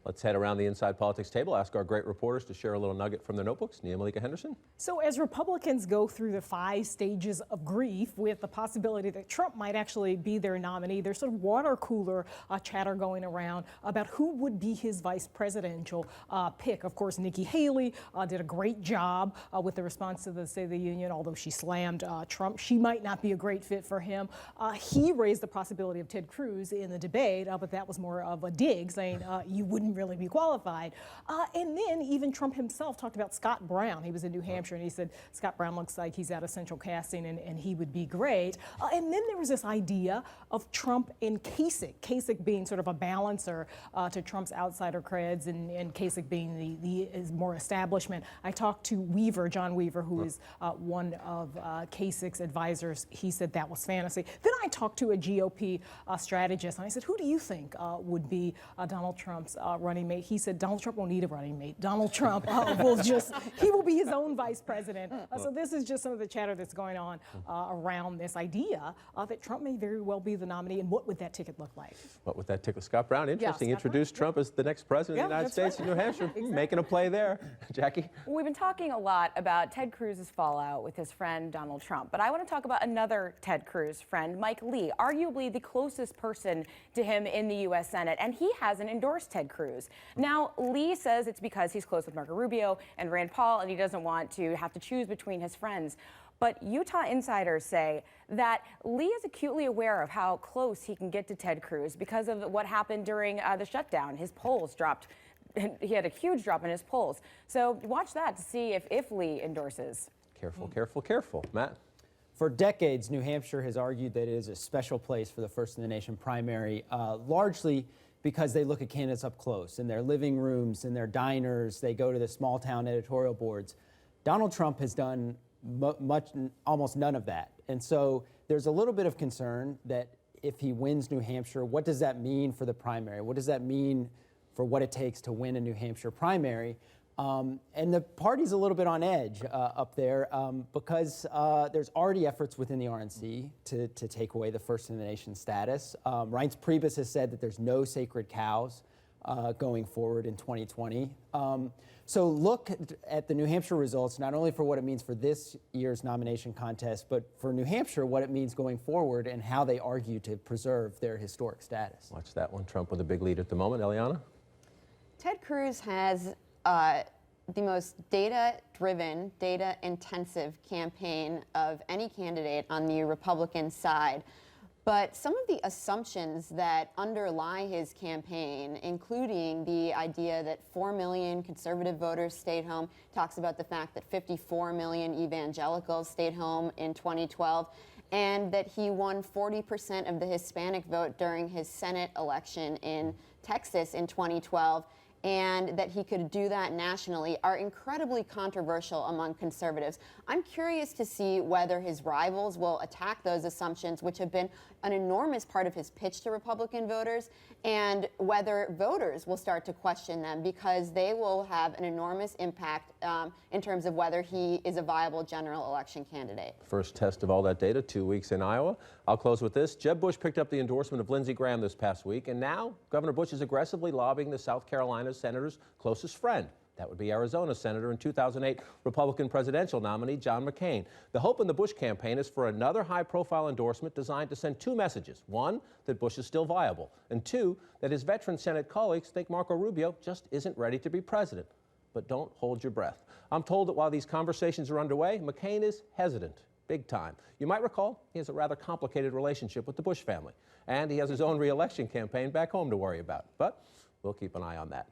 Let's head around the Inside Politics table, ask our great reporters to share a little nugget from their notebooks. Nia Malika Henderson. So as Republicans go through the 5 stages of grief with the possibility that Trump might actually be their nominee, there's sort of water cooler chatter going around about who would be his vice presidential pick. Of course, Nikki Haley did a great job with the response to the State of the Union, although she slammed Trump. She might not be a great fit for him. He raised the possibility of Ted Cruz in the debate, but that was more of a dig, saying you wouldn't really be qualified. And then even Trump himself talked about Scott Brown. He was in New Hampshire and he said, Scott Brown looks like he's out of central casting and he would be great. And then there was this idea of Trump and Kasich being sort of a balancer to Trump's outsider creds and Kasich being the more establishment. I talked to Weaver, John Weaver, who is one of Kasich's advisors. He said that was fantasy. Then I talked to a GOP strategist and I said, who do you think would be Donald Trump's running mate? He said Donald Trump won't need a running mate. Donald Trump he will be his own vice president. So this is just some of the chatter that's going on around this idea that Trump may very well be the nominee. And what would that ticket look like? What would that ticket? Scott Brown, interesting. Yeah, Scott Introduced Brown. Trump as the next president of the United States in New Hampshire. Exactly. Making a play there. Jackie? We've been talking a lot about Ted Cruz's fallout with his friend Donald Trump, but I want to talk about another Ted Cruz friend, Mike Lee, arguably the closest person to him in the U.S. Senate, and he hasn't endorsed Ted Cruz. Now, Lee says it's because he's close with Marco Rubio and Rand Paul, and he doesn't want to have to choose between his friends. But Utah insiders say that Lee is acutely aware of how close he can get to Ted Cruz because of what happened during the shutdown. His polls dropped. He had a huge drop in his polls. So watch that to see if Lee endorses. Careful, careful, careful. Matt? For decades, New Hampshire has argued that it is a special place for the First in the Nation primary, largely because they look at candidates up close in their living rooms, in their diners. They go to the small town editorial boards. Donald Trump has done almost none of that. And so there's a little bit of concern that if he wins New Hampshire, what does that mean for the primary? What does that mean for what it takes to win a New Hampshire primary? And the party's a little bit on edge up there because there's already efforts within the RNC to take away the First in the Nation status. Reince Priebus has said that there's no sacred cows going forward in 2020. So look at the New Hampshire results, not only for what it means for this year's nomination contest, but for New Hampshire, what it means going forward and how they argue to preserve their historic status. Watch that one. Trump with a big lead at the moment. Eliana? Ted Cruz has the most data-driven, data-intensive campaign of any candidate on the Republican side. But some of the assumptions that underlie his campaign, including the idea that 4 million conservative voters stayed home, talks about the fact that 54 million evangelicals stayed home in 2012, and that he won 40% of the Hispanic vote during his Senate election in Texas in 2012, and that he could do that nationally, are incredibly controversial among conservatives. I'm curious to see whether his rivals will attack those assumptions, which have been an enormous part of his pitch to Republican voters, and whether voters will start to question them because they will have an enormous impact in terms of whether he is a viable general election candidate. First test of all that data, 2 weeks in Iowa. I'll close with this. Jeb Bush picked up the endorsement of Lindsey Graham this past week, and now Governor Bush is aggressively lobbying the South Carolina senator's closest friend. That would be Arizona Senator and 2008 Republican presidential nominee John McCain. The hope in the Bush campaign is for another high-profile endorsement designed to send 2 messages. 1, that Bush is still viable, and 2, that his veteran Senate colleagues think Marco Rubio just isn't ready to be president. But don't hold your breath. I'm told that while these conversations are underway, McCain is hesitant, big time. You might recall he has a rather complicated relationship with the Bush family, and he has his own re-election campaign back home to worry about. But we'll keep an eye on that.